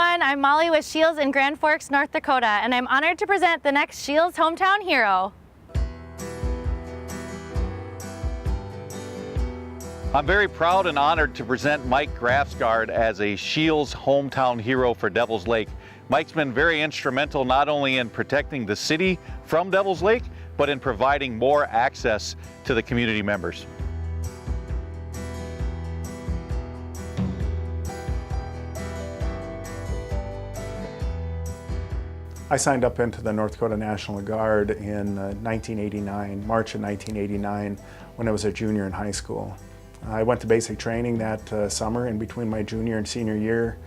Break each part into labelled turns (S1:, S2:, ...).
S1: everyone. I'm Molly with Scheels in Grand Forks, North Dakota, and I'm honored to present the next Scheels Hometown Hero.
S2: I'm very proud and honored to present Mike Graffsgard as a Scheels Hometown Hero for Devil's Lake. Mike's been very instrumental not only in protecting the city from Devil's Lake, but in providing more access to the community members.
S3: I signed up into the North Dakota National Guard in 1989, March of 1989, when I was a junior in high school. I went to basic training that summer in between my junior and senior year,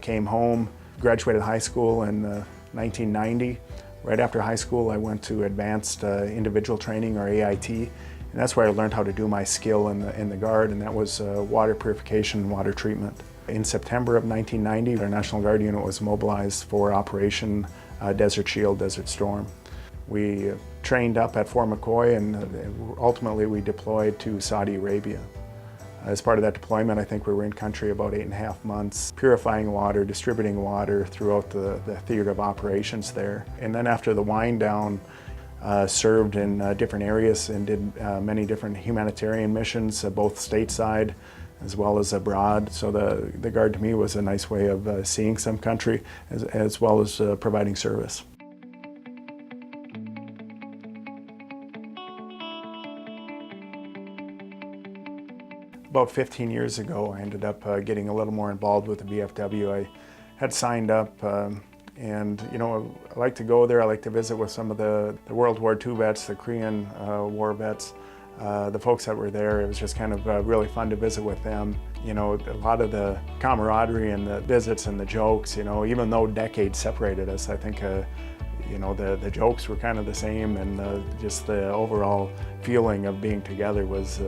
S3: came home, graduated high school in 1990. Right after high school, I went to advanced individual training, or AIT, and that's where I learned how to do my skill in the Guard, and that was water purification and water treatment. In September of 1990, our National Guard unit was mobilized for Operation Desert Shield, Desert Storm. We trained up at Fort McCoy, and ultimately we deployed to Saudi Arabia. As part of that deployment, I think we were in country about 8.5 months, purifying water, distributing water throughout the theater of operations there. And then after the wind down, served in different areas and did many different humanitarian missions, both stateside as well as abroad. So the Guard to me was a nice way of seeing some country as well as providing service. About 15 years ago, I ended up getting a little more involved with the VFW. I had signed up and, you know, I like to go there. I like to visit with some of the World War II vets, the Korean War vets, the folks that were there. It was just kind of really fun to visit with them. You know, a lot of the camaraderie and the visits and the jokes, you know, even though decades separated us, I think you know, the jokes were kind of the same, and just the overall feeling of being together was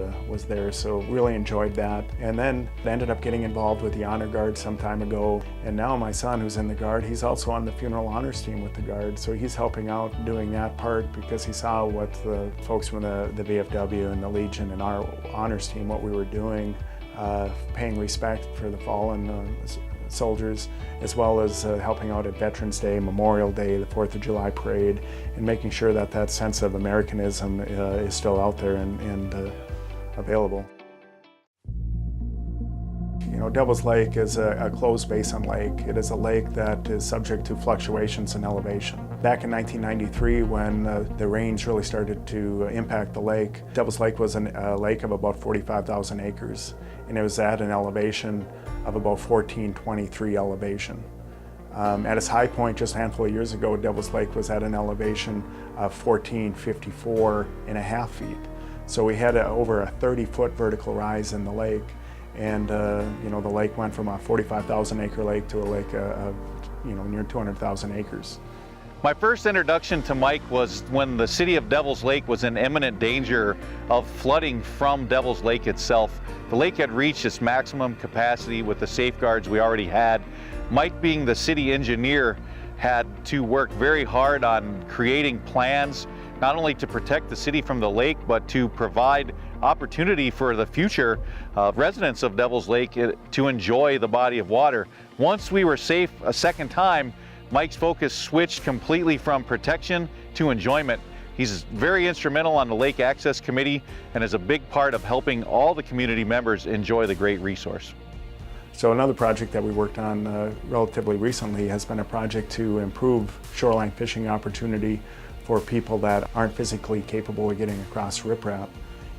S3: there, so really enjoyed that. And then I ended up getting involved with the Honor Guard some time ago, and now my son, who's in the Guard, he's also on the Funeral Honors team with the Guard, so he's helping out doing that part because he saw what the folks from the VFW and the Legion and our honors team, what we were doing, paying respect for the fallen soldiers, as well as helping out at Veterans Day, Memorial Day, the 4th of July parade, and making sure that that sense of Americanism is still out there and available. You know, Devil's Lake is a closed basin lake. It is a lake that is subject to fluctuations in elevation. Back in 1993, when the rains really started to impact the lake, Devil's Lake was a lake of about 45,000 acres, and it was at an elevation of about 1423 elevation. At its high point just a handful of years ago, Devil's Lake was at an elevation of 1454.5 feet. So we had over a 30-foot vertical rise in the lake, and you know, the lake went from a 45,000 acre lake to a lake you know, near 200,000 acres.
S2: My first introduction to Mike was when the city of Devil's Lake was in imminent danger of flooding from Devil's Lake itself. The lake had reached its maximum capacity with the safeguards we already had. Mike, being the city engineer, had to work very hard on creating plans, not only to protect the city from the lake, but to provide opportunity for the future residents of Devil's Lake to enjoy the body of water. Once we were safe a second time, Mike's focus switched completely from protection to enjoyment. He's very instrumental on the Lake Access Committee and is a big part of helping all the community members enjoy the great resource.
S3: So another project that we worked on relatively recently has been a project to improve shoreline fishing opportunity for people that aren't physically capable of getting across riprap.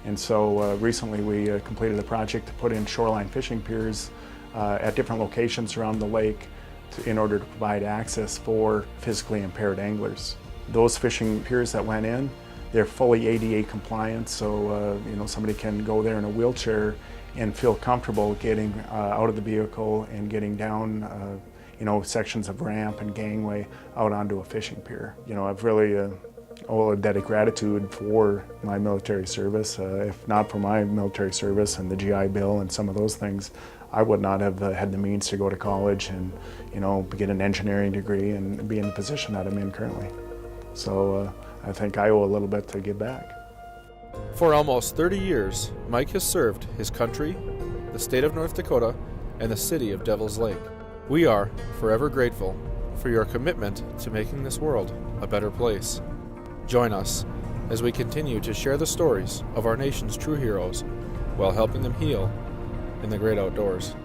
S3: And so recently we completed a project to put in shoreline fishing piers at different locations around the lake in order to provide access for physically impaired anglers. Those fishing piers that went in, they're fully ADA compliant, so you know, somebody can go there in a wheelchair and feel comfortable getting out of the vehicle and getting down you know, sections of ramp and gangway out onto a fishing pier. You know, I've really owe a debt of gratitude for my military service. If not for my military service and the GI Bill and some of those things, I would not have had the means to go to college and, you know, get an engineering degree and be in the position that I'm in currently. So I think I owe a little bit to give back.
S4: For almost 30 years, Mike has served his country, the state of North Dakota, and the city of Devil's Lake. We are forever grateful for your commitment to making this world a better place. Join us as we continue to share the stories of our nation's true heroes while helping them heal in the great outdoors.